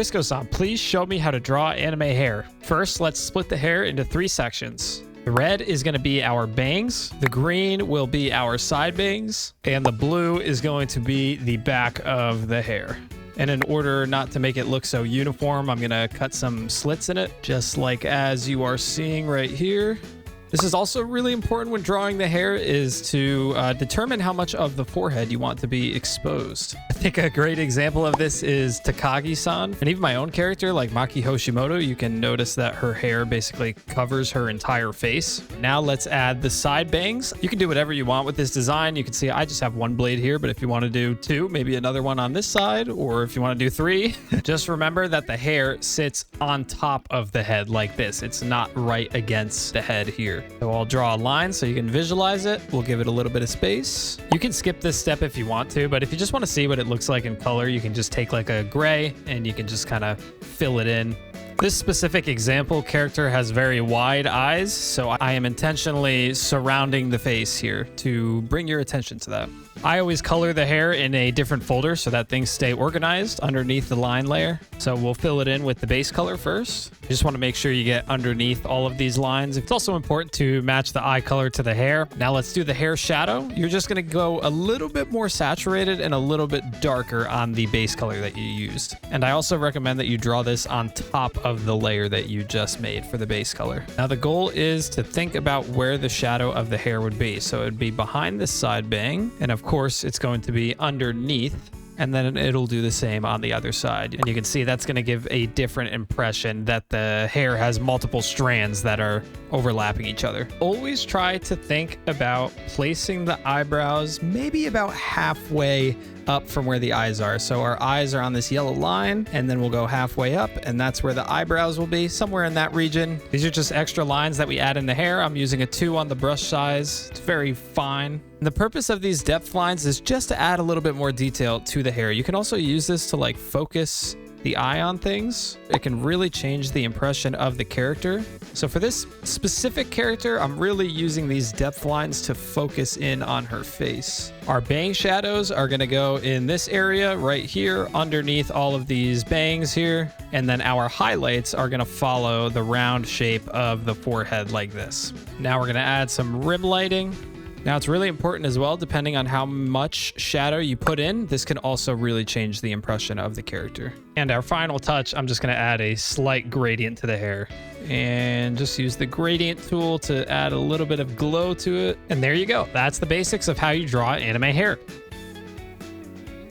Burisuko-san, please show me how to draw anime hair. First, let's split the hair into 3 sections. The red is going to be our bangs, the green will be our side bangs, and the blue is going to be the back of the hair. And in order not to make it look so uniform, I'm going to cut some slits in it, just like as you are seeing right here. This is also really important when drawing the hair, is to determine how much of the forehead you want to be exposed. I think a great example of this is Takagi-san, and even my own character like Maki Hoshimoto. You can notice that her hair basically covers her entire face. Now let's add the side bangs. You can do whatever you want with this design. You can see I just have 1 blade here, but if you want to do 2, maybe another one on this side, or if you want to do 3, just remember that the hair sits on top of the head like this. It's not right against the head here. So I'll draw a line so you can visualize it. We'll give it a little bit of space. You can skip this step if you want to, but if you just want to see what it looks like in color, you can just take like a gray and you can just kind of fill it in. This specific example character has very wide eyes, so I am intentionally surrounding the face here to bring your attention to that. I always color the hair in a different folder so that things stay organized underneath the line layer. So we'll fill it in with the base color first. You just want to make sure you get underneath all of these lines. It's also important to match the eye color to the hair. Now let's do the hair shadow. You're just going to go a little bit more saturated and a little bit darker on the base color that you used. And I also recommend that you draw this on top of the layer that you just made for the base color. Now the goal is to think about where the shadow of the hair would be. So it'd be behind this side bang, and of course it's going to be underneath, and then it'll do the same on the other side. And you can see that's going to give a different impression that the hair has multiple strands that are overlapping each other. Always try to think about placing the eyebrows maybe about halfway up from where the eyes are. So our eyes are on this yellow line, and then we'll go halfway up, and that's where the eyebrows will be, somewhere in that region. These are just extra lines that we add in the hair. I'm using a 2 on the brush size. It's very fine. And the purpose of these depth lines is just to add a little bit more detail to the hair. You can also use this to like focus the eye on things. It can really change the impression of the character. So for this specific character, I'm really using these depth lines to focus in on her face. Our bang shadows are gonna go in this area right here underneath all of these bangs here. And then our highlights are gonna follow the round shape of the forehead like this. Now we're gonna add some rim lighting. Now it's really important as well, depending on how much shadow you put in, this can also really change the impression of the character. And our final touch, I'm just gonna add a slight gradient to the hair and just use the gradient tool to add a little bit of glow to it. And there you go. That's the basics of how you draw anime hair.